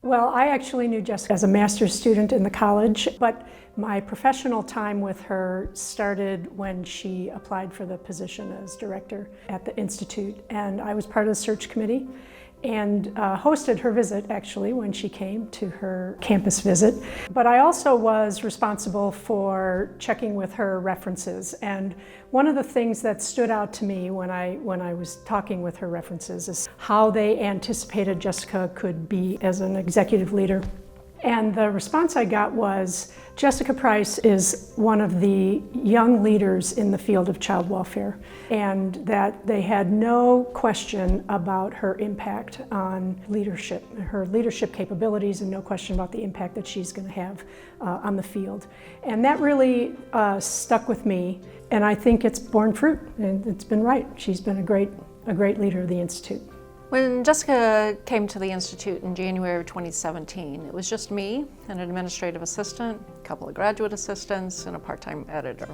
Well, I actually knew Jessica as a master's student in the college, but my professional time with her started when she applied for the position as director at the Institute. And I was part of the search committee and hosted her visit, actually, when she came to her campus visit. But I also was responsible for checking with her references. And one of the things that stood out to me when I was talking with her references is how they anticipated Jessica could be as an executive leader. And the response I got was, Jessica Pryce is one of the young leaders in the field of child welfare, and that they had no question about her impact on leadership, her leadership capabilities, and no question about the impact that she's going to have on the field. And that really stuck with me, and I think it's borne fruit, and it's been right. She's been a great leader of the Institute. When Jessica came to the Institute in January of 2017, it was just me, an administrative assistant, a couple of graduate assistants, and a part-time editor.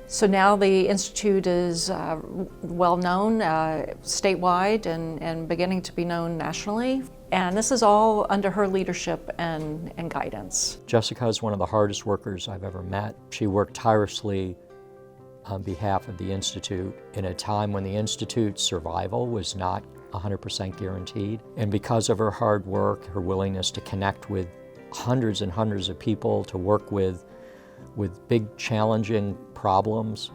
So now the Institute is well known statewide and beginning to be known nationally. And this is all under her leadership and guidance. Jessica is one of the hardest workers I've ever met. She worked tirelessly on behalf of the Institute in a time when the Institute's survival was not 100% guaranteed. And because of her hard work, her willingness to connect with hundreds and hundreds of people, to work with big challenging problems,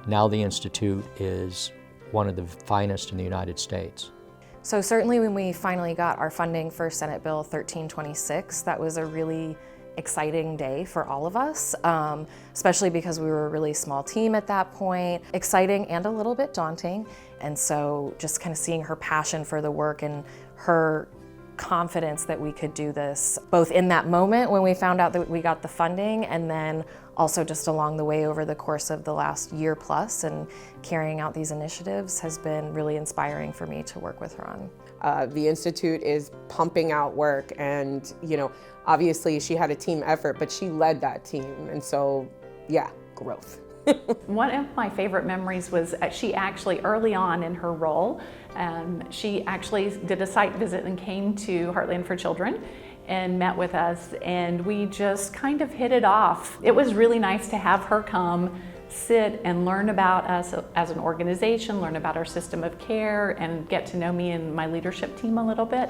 now the Institute is one of the finest in the United States. So certainly when we finally got our funding for Senate Bill 1326, that was a really exciting day for all of us, especially because we were a really small team at that point. Exciting and a little bit daunting. And so just kind of seeing her passion for the work and her confidence that we could do this, both in that moment when we found out that we got the funding, and then also just along the way over the course of the last year plus and carrying out these initiatives has been really inspiring for me to work with her on. The Institute is pumping out work, and obviously she had a team effort, but she led that team, and so yeah, growth. One of my favorite memories was she actually, early on in her role, she actually did a site visit and came to Heartland for Children and met with us, and we just kind of hit it off. It was really nice to have her come, sit and learn about us as an organization, learn about our system of care, and get to know me and my leadership team a little bit.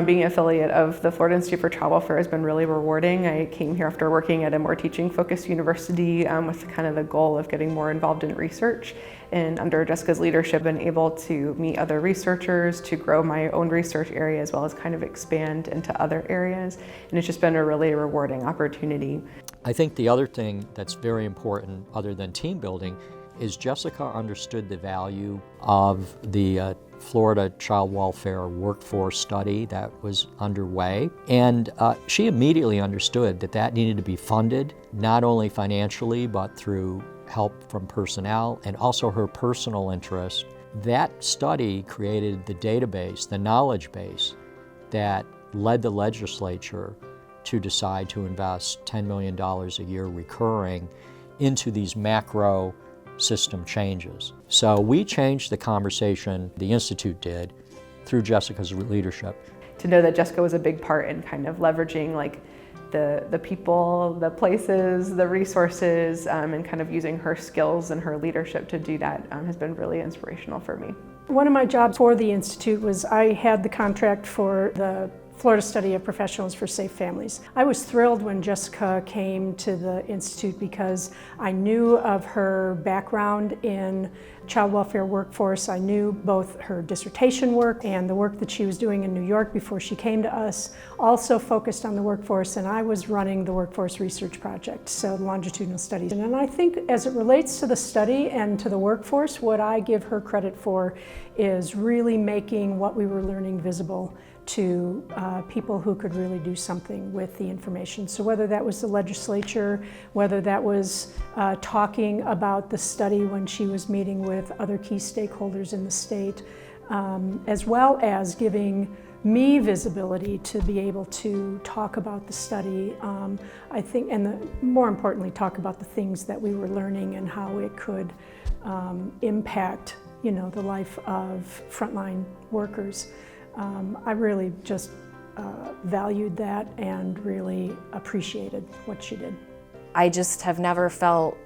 Being an affiliate of the Florida Institute for Child Welfare has been really rewarding. I came here after working at a more teaching-focused university with kind of the goal of getting more involved in research. And under Jessica's leadership, I've been able to meet other researchers, to grow my own research area, as well as kind of expand into other areas. And it's just been a really rewarding opportunity. I think the other thing that's very important, other than team building, is Jessica understood the value of the Florida Child Welfare Workforce Study that was underway. And she immediately understood that that needed to be funded, not only financially, but through help from personnel and also her personal interest. That study created the database, the knowledge base, that led the legislature to decide to invest $10 million a year recurring into these macro system changes. So we changed the conversation, the Institute did, through Jessica's leadership. To know that Jessica was a big part in kind of leveraging the people, the places, the resources, and kind of using her skills and her leadership to do that has been really inspirational for me. One of my jobs for the Institute was I had the contract for the Florida Study of Professionals for Safe Families. I was thrilled when Jessica came to the Institute because I knew of her background in child welfare workforce. I knew both her dissertation work and the work that she was doing in New York before she came to us, also focused on the workforce, and I was running the workforce research project, so longitudinal studies. And I think as it relates to the study and to the workforce, what I give her credit for is really making what we were learning visible to people who could really do something with the information. So whether that was the legislature, whether that was talking about the study when she was meeting with other key stakeholders in the state, as well as giving me visibility to be able to talk about the study, I think, and more importantly, talk about the things that we were learning and how it could impact, the life of frontline workers. I really just valued that and really appreciated what she did. I just have never felt,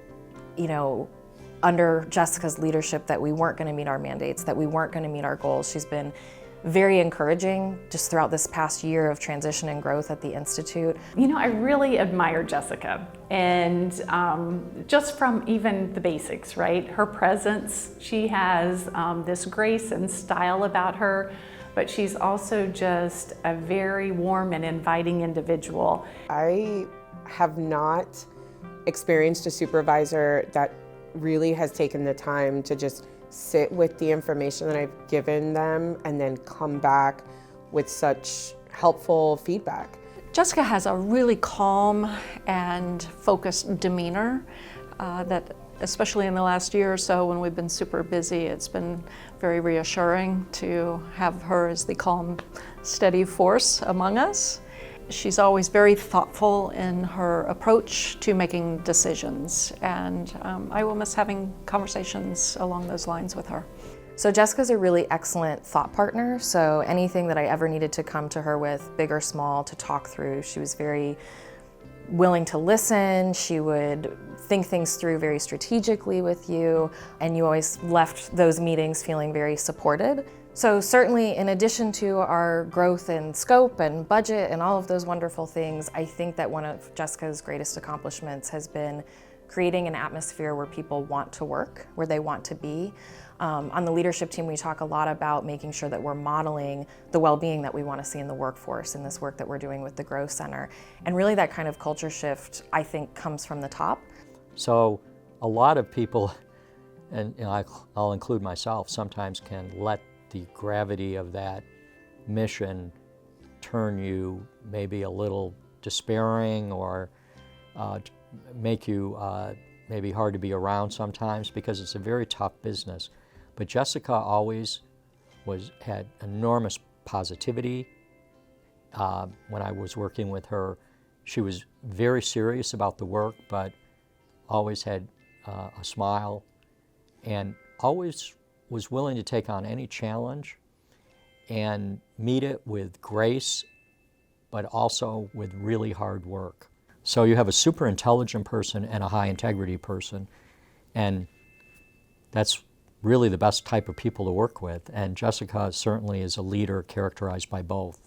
under Jessica's leadership that we weren't going to meet our mandates, that we weren't going to meet our goals. She's been very encouraging just throughout this past year of transition and growth at the Institute. I really admire Jessica, and just from even the basics, right? Her presence, she has this grace and style about her, but she's also just a very warm and inviting individual. I have not experienced a supervisor that really has taken the time to just sit with the information that I've given them and then come back with such helpful feedback. Jessica has a really calm and focused demeanor that, especially in the last year or so when we've been super busy, it's been very reassuring to have her as the calm, steady force among us. She's always very thoughtful in her approach to making decisions, and I will miss having conversations along those lines with her. So Jessica's a really excellent thought partner, so anything that I ever needed to come to her with, big or small, to talk through, she was very willing to listen. She would think things through very strategically with you, and you always left those meetings feeling very supported. So certainly, in addition to our growth in scope and budget and all of those wonderful things, I think that one of Jessica's greatest accomplishments has been creating an atmosphere where people want to work, where they want to be. On the leadership team, we talk a lot about making sure that we're modeling the well-being that we want to see in the workforce in this work that we're doing with the Growth Center. And really that kind of culture shift, I think, comes from the top. So a lot of people, and I'll include myself, sometimes can let the gravity of that mission turn you maybe a little despairing or make you maybe hard to be around sometimes because it's a very tough business. But Jessica always had enormous positivity. When I was working with her, she was very serious about the work, but always had a smile and always was willing to take on any challenge and meet it with grace, but also with really hard work. So you have a super intelligent person and a high integrity person, and that's really the best type of people to work with. And Jessica certainly is a leader characterized by both.